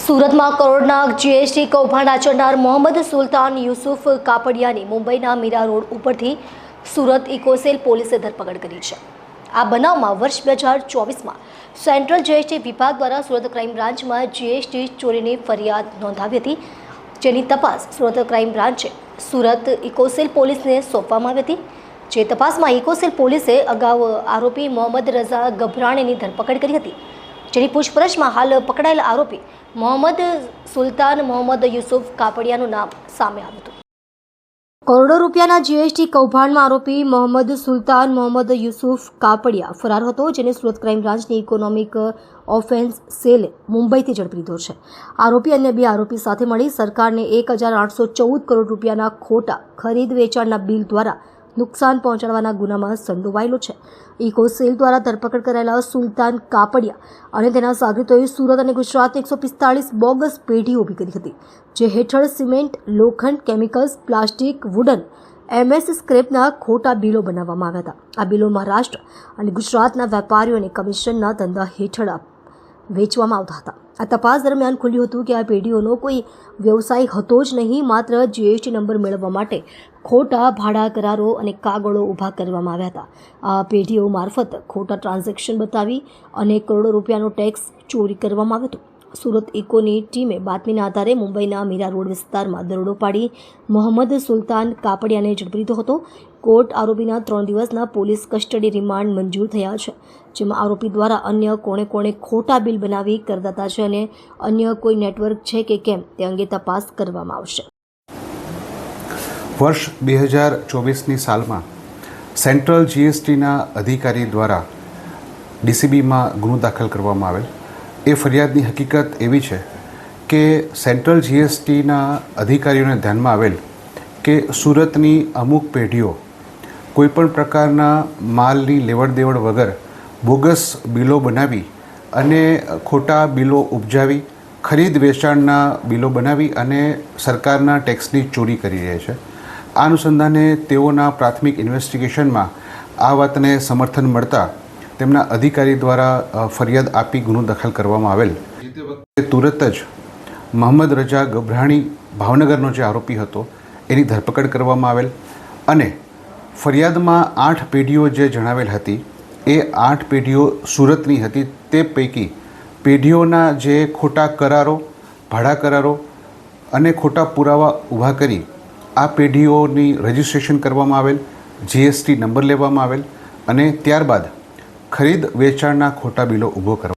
સુરતમાં કરોડના જીએસટી કૌભાંડ આચરનાર મોહમ્મદ સુલતાન યુસુફ કાપડિયાની મુંબઈના મીરા રોડ ઉપરથી સુરત ઇકોસેલ પોલીસે ધરપકડ કરી છે। આ બનાવમાં વર્ષ 2024માં સેન્ટ્રલ જીએસટી વિભાગ દ્વારા સુરત ક્રાઇમ બ્રાન્ચમાં જીએસટી ચોરીની ફરિયાદ નોંધાવી હતી, જેની તપાસ સુરત ક્રાઇમ બ્રાન્ચે સુરત ઇકોસેલ પોલીસને સોંપવામાં આવી હતી। જે તપાસમાં ઇકોસેલ પોલીસે અગાઉ આરોપી મોહમ્મદ રઝા ગભરાણીની ધરપકડ કરી હતી, જેની પૂછપરછમાં હાલ પકડાયેલ આરોપી મોહમ્મદ સુલતાન મોહમ્મદ યુસુફ કાપડિયાનું નામ સામે આવ્યું હતું। કરોડો રૂપિયાના જીએસટી કૌભાંડમાં આરોપી મોહમ્મદ સુલતાન મોહમ્મદ યુસુફ કાપડિયા ફરાર હતો, જેને સુરત ક્રાઇમ બ્રાન્ચની ઇકોનોમિક ઓફેન્સ સેલે મુંબઈથી ઝડપી લીધો છે। આરોપી અન્ય બે આરોપી સાથે મળી સરકારને 1,814 કરોડ રૂપિયાના ખોટા ખરીદ વેચાણના બિલ દ્વારા નુકસાન પહોંચાડવાના ગુનામાં સંડોવાયેલો છે। ઇકોસેલ દ્વારા ધરપકડ કરાયેલા સુલતાન કાપડિયા અને તેના સાગરીતોએ સુરત અને ગુજરાતની 145 બોગસ પેઢીઓ ઊભી કરી હતી, જે હેઠળ સિમેન્ટ, લોખંડ, કેમિકલ્સ, પ્લાસ્ટિક, વુડન, એમએસ સ્ક્રેપના ખોટા બિલો બનાવવામાં આવ્યા હતા। આ બિલો મહારાષ્ટ્ર અને ગુજરાતના વેપારીઓને કમિશનના ધંધા હેઠળ વેચવામાં આવતા હતા। આ તપાસ દરમિયાન ખુલ્યું હતું કે આ પેઢીઓનો કોઈ વ્યવસાય હતો જ નહીં, માત્ર જીએસટી નંબર મેળવવા માટે ખોટા ભાડા કરારો અને કાગળો ઊભા કરવામાં આવ્યા હતા। આ પેઢીઓ મારફત ખોટા ટ્રાન્ઝેક્શન બતાવી અને કરોડો રૂપિયાનો ટેક્સ ચોરી કરવામાં આવ્યો હતો। સુરત ઇકોની ટીમે બાતમીના આધારે મુંબઈના મીરા રોડ વિસ્તારમાં દરોડો પાડી મોહમ્મદ સુલતાન કાપડિયાને ઝડપી લીધો હતો। કોર્ટ આરોપીના 3 દિવસના પોલીસ કસ્ટડી રિમાન્ડ મંજૂર થયા છે, જેમાં આરોપી દ્વારા અન્ય કોણે ખોટા બિલ બનાવી કરદાતા છે અને અન્ય કોઈ નેટવર્ક છે કે કેમ તે અંગે તપાસ કરવામાં આવશે। વર્ષ 2024ની સાલમાં સેન્ટ્રલ જીએસટીના અધિકારી દ્વારા ડીસીબીમાં ગુનો દાખલ કરવામાં આવેલ। એ ફરિયાદની હકીકત એવી છે કે સેન્ટ્રલ જીએસટીના અધિકારીઓને ધ્યાનમાં આવેલ કે સુરતની અમુક પેઢીઓ કોઈપણ પ્રકારના માલની લેવડ દેવડ વગર બોગસ બિલો બનાવી અને ખોટા બિલો ઉપજાવી ખરીદ વેચાણના બિલો બનાવી અને સરકારના ટેક્સની ચોરી કરી રહી છે। આ અનુસંધાને તેઓના પ્રાથમિક ઇન્વેસ્ટિગેશનમાં આ વાતને સમર્થન મળતા તેમના અધિકારી દ્વારા ફરિયાદ આપી ગુનો દાખલ કરવામાં આવેલ। તે વખતે તુરત જ મોહમ્મદ રઝા ગભરાણી ભાવનગરનો જે આરોપી હતો એની ધરપકડ કરવામાં આવેલ અને ફરિયાદમાં 8 પેઢીઓ જે જણાવેલ હતી એ 8 પેઢીઓ સુરતની હતી। તે પૈકી પેઢીઓના જે ખોટા કરારો, ભાડા કરારો અને ખોટા પુરાવા ઊભા કરી આ પેઢીઓની રજિસ્ટ્રેશન કરવામાં આવેલ, જીએસટી નંબર લેવામાં આવેલ અને ત્યારબાદ ખરીદ વેચાણના ખોટા બિલો ઊભો કરવા